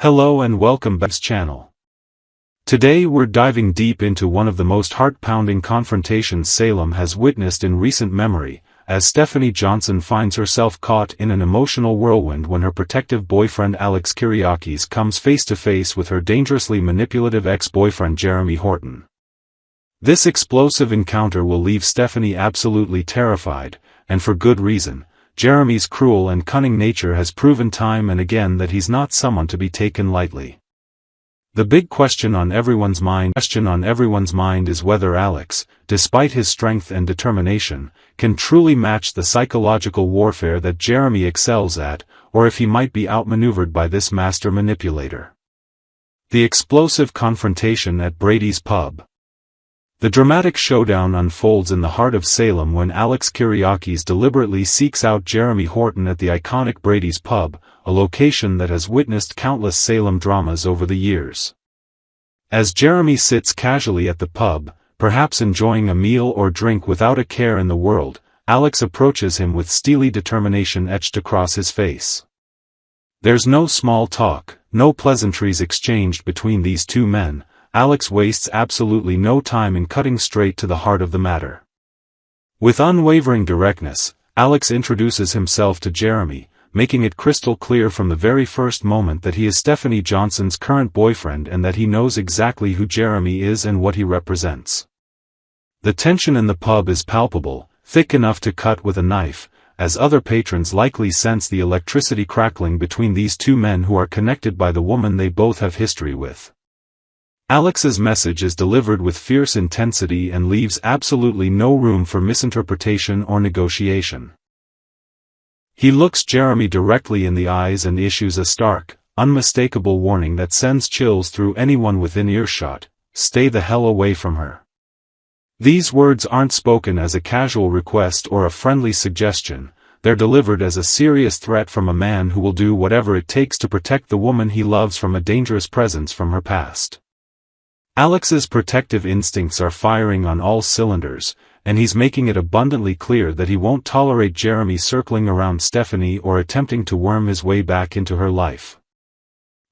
Hello and welcome back to the channel. Today we're diving deep into one of the most heart-pounding confrontations Salem has witnessed in recent memory, as Stephanie Johnson finds herself caught in an emotional whirlwind when her protective boyfriend Alex Kyriakis comes face-to-face with her dangerously manipulative ex-boyfriend Jeremy Horton. This explosive encounter will leave Stephanie absolutely terrified, and for good reason. Jeremy's cruel and cunning nature has proven time and again that he's not someone to be taken lightly. The big question on everyone's mind is whether Alex, despite his strength and determination, can truly match the psychological warfare that Jeremy excels at, or if he might be outmaneuvered by this master manipulator. The explosive confrontation at Brady's pub. The dramatic showdown unfolds in the heart of Salem when Alex Kyriakis deliberately seeks out Jeremy Horton at the iconic Brady's pub, a location that has witnessed countless Salem dramas over the years. As Jeremy sits casually at the pub, perhaps enjoying a meal or drink without a care in the world, Alex approaches him with steely determination etched across his face. There's no small talk, no pleasantries exchanged between these two men. Alex wastes absolutely no time in cutting straight to the heart of the matter. With unwavering directness, Alex introduces himself to Jeremy, making it crystal clear from the very first moment that he is Stephanie Johnson's current boyfriend and that he knows exactly who Jeremy is and what he represents. The tension in the pub is palpable, thick enough to cut with a knife, as other patrons likely sense the electricity crackling between these two men who are connected by the woman they both have history with. Alex's message is delivered with fierce intensity and leaves absolutely no room for misinterpretation or negotiation. He looks Jeremy directly in the eyes and issues a stark, unmistakable warning that sends chills through anyone within earshot: stay the hell away from her. These words aren't spoken as a casual request or a friendly suggestion, they're delivered as a serious threat from a man who will do whatever it takes to protect the woman he loves from a dangerous presence from her past. Alex's protective instincts are firing on all cylinders, and he's making it abundantly clear that he won't tolerate Jeremy circling around Stephanie or attempting to worm his way back into her life.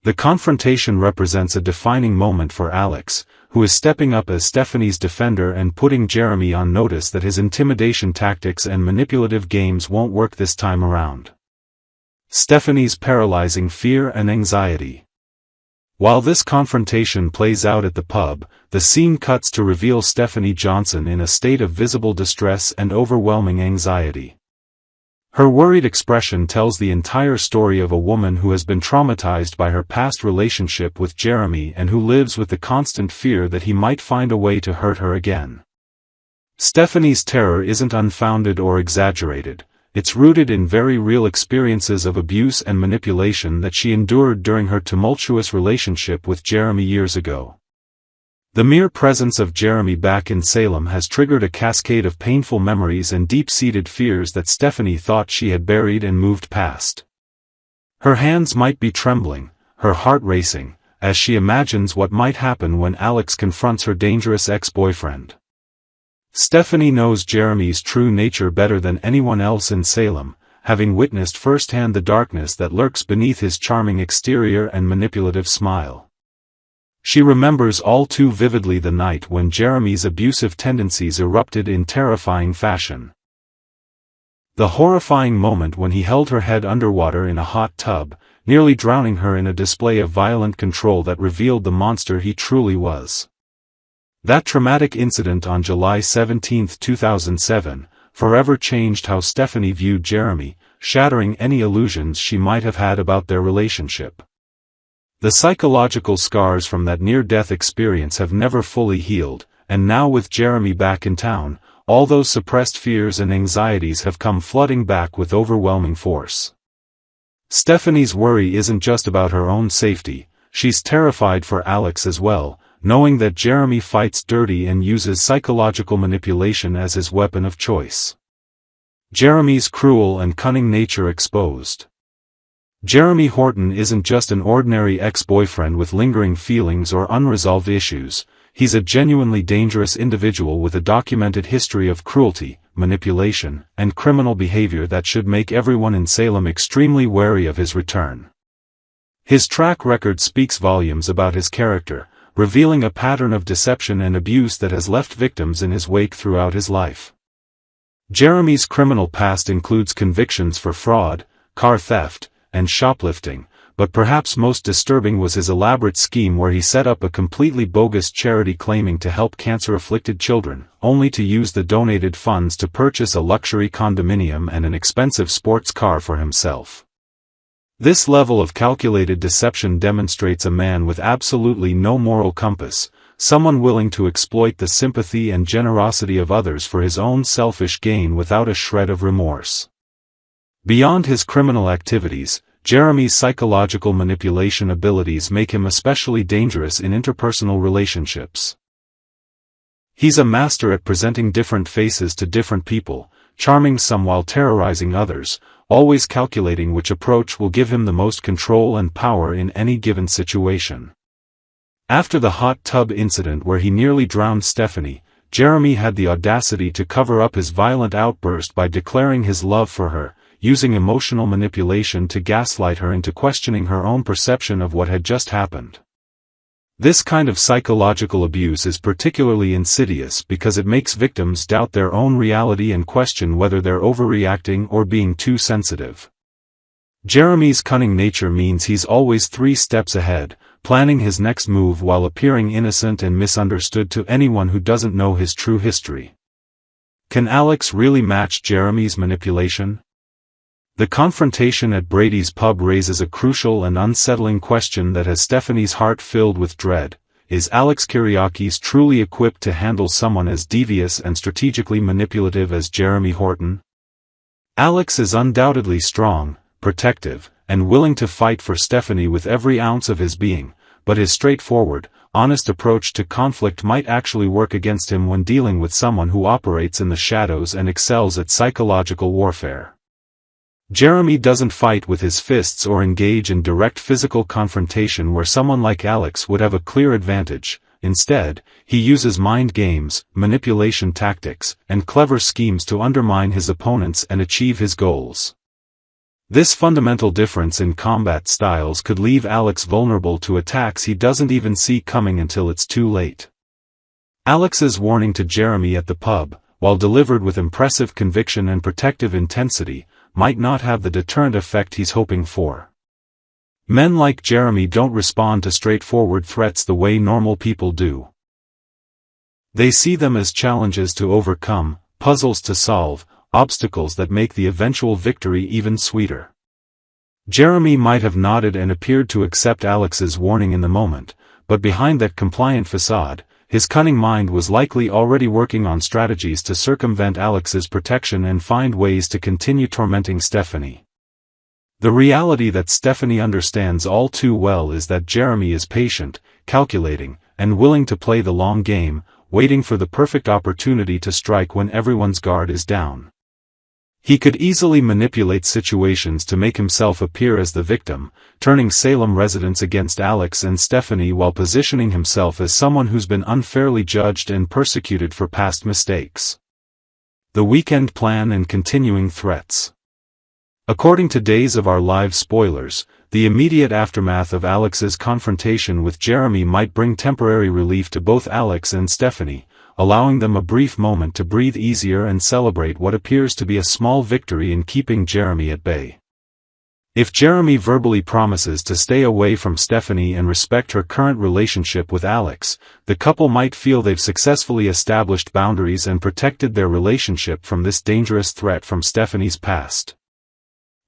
The confrontation represents a defining moment for Alex, who is stepping up as Stephanie's defender and putting Jeremy on notice that his intimidation tactics and manipulative games won't work this time around. Stephanie's paralyzing fear and anxiety. While this confrontation plays out at the pub, the scene cuts to reveal Stephanie Johnson in a state of visible distress and overwhelming anxiety. Her worried expression tells the entire story of a woman who has been traumatized by her past relationship with Jeremy and who lives with the constant fear that he might find a way to hurt her again. Stephanie's terror isn't unfounded or exaggerated. It's rooted in very real experiences of abuse and manipulation that she endured during her tumultuous relationship with Jeremy years ago. The mere presence of Jeremy back in Salem has triggered a cascade of painful memories and deep-seated fears that Stephanie thought she had buried and moved past. Her hands might be trembling, her heart racing, as she imagines what might happen when Alex confronts her dangerous ex-boyfriend. Stephanie knows Jeremy's true nature better than anyone else in Salem, having witnessed firsthand the darkness that lurks beneath his charming exterior and manipulative smile. She remembers all too vividly the night when Jeremy's abusive tendencies erupted in terrifying fashion. The horrifying moment when he held her head underwater in a hot tub, nearly drowning her in a display of violent control that revealed the monster he truly was. That traumatic incident on July 17, 2007, forever changed how Stephanie viewed Jeremy, shattering any illusions she might have had about their relationship. The psychological scars from that near-death experience have never fully healed, and now with Jeremy back in town, all those suppressed fears and anxieties have come flooding back with overwhelming force. Stephanie's worry isn't just about her own safety, she's terrified for Alex as well, knowing that Jeremy fights dirty and uses psychological manipulation as his weapon of choice. Jeremy's cruel and cunning nature exposed. Jeremy Horton isn't just an ordinary ex-boyfriend with lingering feelings or unresolved issues, he's a genuinely dangerous individual with a documented history of cruelty, manipulation, and criminal behavior that should make everyone in Salem extremely wary of his return. His track record speaks volumes about his character, revealing a pattern of deception and abuse that has left victims in his wake throughout his life. Jeremy's criminal past includes convictions for fraud, car theft, and shoplifting, but perhaps most disturbing was his elaborate scheme where he set up a completely bogus charity claiming to help cancer-afflicted children, only to use the donated funds to purchase a luxury condominium and an expensive sports car for himself. This level of calculated deception demonstrates a man with absolutely no moral compass, someone willing to exploit the sympathy and generosity of others for his own selfish gain without a shred of remorse. Beyond his criminal activities, Jeremy's psychological manipulation abilities make him especially dangerous in interpersonal relationships. He's a master at presenting different faces to different people, charming some while terrorizing others, always calculating which approach will give him the most control and power in any given situation. After the hot tub incident where he nearly drowned Stephanie, Jeremy had the audacity to cover up his violent outburst by declaring his love for her, using emotional manipulation to gaslight her into questioning her own perception of what had just happened. This kind of psychological abuse is particularly insidious because it makes victims doubt their own reality and question whether they're overreacting or being too sensitive. Jeremy's cunning nature means he's always 3 steps ahead, planning his next move while appearing innocent and misunderstood to anyone who doesn't know his true history. Can Alex really match Jeremy's manipulation? The confrontation at Brady's pub raises a crucial and unsettling question that has Stephanie's heart filled with dread. Is Alex Kyriakis truly equipped to handle someone as devious and strategically manipulative as Jeremy Horton? Alex is undoubtedly strong, protective, and willing to fight for Stephanie with every ounce of his being, but his straightforward, honest approach to conflict might actually work against him when dealing with someone who operates in the shadows and excels at psychological warfare. Jeremy doesn't fight with his fists or engage in direct physical confrontation where someone like Alex would have a clear advantage. Instead, he uses mind games, manipulation tactics, and clever schemes to undermine his opponents and achieve his goals. This fundamental difference in combat styles could leave Alex vulnerable to attacks he doesn't even see coming until it's too late. Alex's warning to Jeremy at the pub, while delivered with impressive conviction and protective intensity, might not have the deterrent effect he's hoping for. Men like Jeremy don't respond to straightforward threats the way normal people do. They see them as challenges to overcome, puzzles to solve, obstacles that make the eventual victory even sweeter. Jeremy might have nodded and appeared to accept Alex's warning in the moment, but behind that compliant facade, his cunning mind was likely already working on strategies to circumvent Alex's protection and find ways to continue tormenting Stephanie. The reality that Stephanie understands all too well is that Jeremy is patient, calculating, and willing to play the long game, waiting for the perfect opportunity to strike when everyone's guard is down. He could easily manipulate situations to make himself appear as the victim, turning Salem residents against Alex and Stephanie while positioning himself as someone who's been unfairly judged and persecuted for past mistakes. The weekend plan and continuing threats. According to Days of Our Lives spoilers, the immediate aftermath of Alex's confrontation with Jeremy might bring temporary relief to both Alex and Stephanie, allowing them a brief moment to breathe easier and celebrate what appears to be a small victory in keeping Jeremy at bay. If Jeremy verbally promises to stay away from Stephanie and respect her current relationship with Alex, the couple might feel they've successfully established boundaries and protected their relationship from this dangerous threat from Stephanie's past.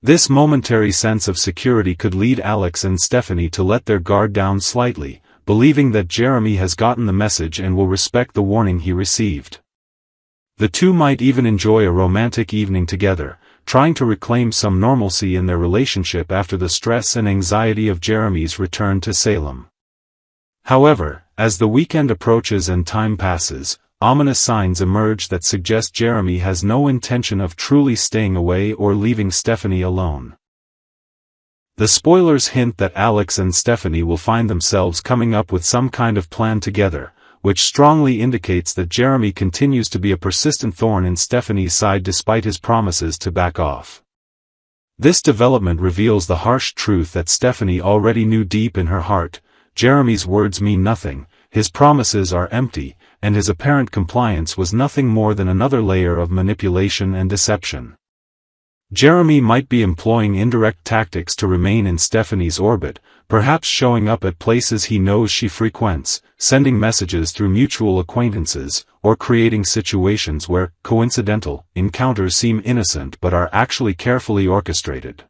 This momentary sense of security could lead Alex and Stephanie to let their guard down slightly, believing that Jeremy has gotten the message and will respect the warning he received. The two might even enjoy a romantic evening together, trying to reclaim some normalcy in their relationship after the stress and anxiety of Jeremy's return to Salem. However, as the weekend approaches and time passes, ominous signs emerge that suggest Jeremy has no intention of truly staying away or leaving Stephanie alone. The spoilers hint that Alex and Stephanie will find themselves coming up with some kind of plan together, which strongly indicates that Jeremy continues to be a persistent thorn in Stephanie's side despite his promises to back off. This development reveals the harsh truth that Stephanie already knew deep in her heart: Jeremy's words mean nothing, his promises are empty, and his apparent compliance was nothing more than another layer of manipulation and deception. Jeremy might be employing indirect tactics to remain in Stephanie's orbit, perhaps showing up at places he knows she frequents, sending messages through mutual acquaintances, or creating situations where coincidental encounters seem innocent but are actually carefully orchestrated.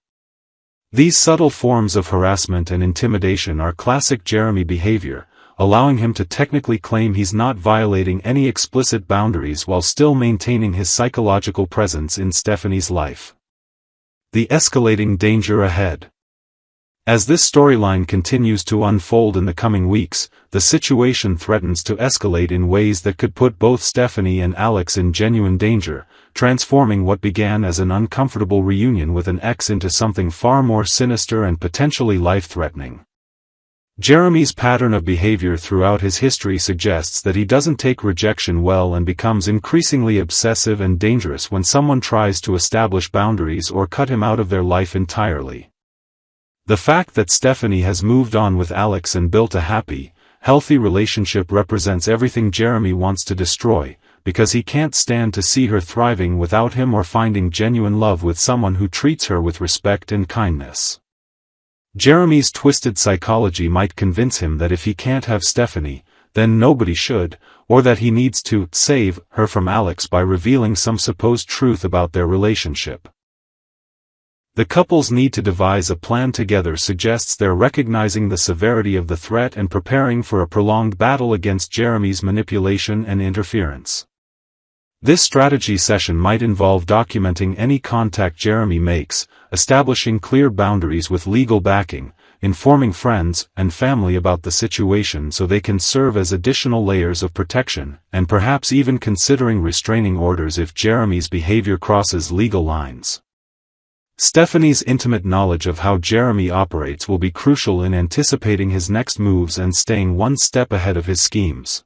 These subtle forms of harassment and intimidation are classic Jeremy behavior, allowing him to technically claim he's not violating any explicit boundaries while still maintaining his psychological presence in Stephanie's life. The escalating danger ahead. As this storyline continues to unfold in the coming weeks, the situation threatens to escalate in ways that could put both Stephanie and Alex in genuine danger, transforming what began as an uncomfortable reunion with an ex into something far more sinister and potentially life-threatening. Jeremy's pattern of behavior throughout his history suggests that he doesn't take rejection well and becomes increasingly obsessive and dangerous when someone tries to establish boundaries or cut him out of their life entirely. The fact that Stephanie has moved on with Alex and built a happy, healthy relationship represents everything Jeremy wants to destroy, because he can't stand to see her thriving without him or finding genuine love with someone who treats her with respect and kindness. Jeremy's twisted psychology might convince him that if he can't have Stephanie, then nobody should, or that he needs to save her from Alex by revealing some supposed truth about their relationship. The couple's need to devise a plan together suggests they're recognizing the severity of the threat and preparing for a prolonged battle against Jeremy's manipulation and interference. This strategy session might involve documenting any contact Jeremy makes, establishing clear boundaries with legal backing, informing friends and family about the situation so they can serve as additional layers of protection, and perhaps even considering restraining orders if Jeremy's behavior crosses legal lines. Stephanie's intimate knowledge of how Jeremy operates will be crucial in anticipating his next moves and staying one step ahead of his schemes.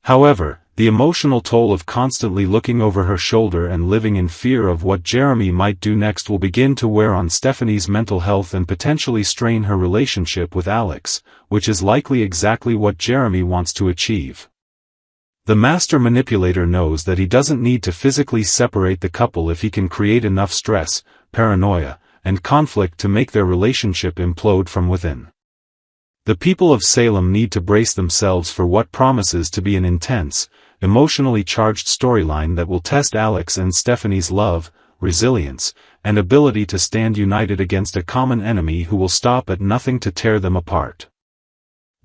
However, the emotional toll of constantly looking over her shoulder and living in fear of what Jeremy might do next will begin to wear on Stephanie's mental health and potentially strain her relationship with Alex, which is likely exactly what Jeremy wants to achieve. The master manipulator knows that he doesn't need to physically separate the couple if he can create enough stress, paranoia, and conflict to make their relationship implode from within. The people of Salem need to brace themselves for what promises to be an intense, emotionally charged storyline that will test Alex and Stephanie's love, resilience, and ability to stand united against a common enemy who will stop at nothing to tear them apart.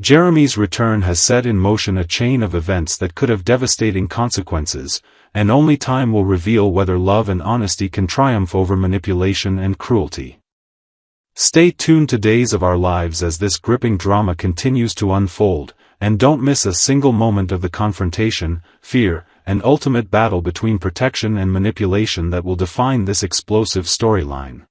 Jeremy's return has set in motion a chain of events that could have devastating consequences, and only time will reveal whether love and honesty can triumph over manipulation and cruelty. Stay tuned to Days of Our Lives as this gripping drama continues to unfold, and don't miss a single moment of the confrontation, fear, and ultimate battle between protection and manipulation that will define this explosive storyline.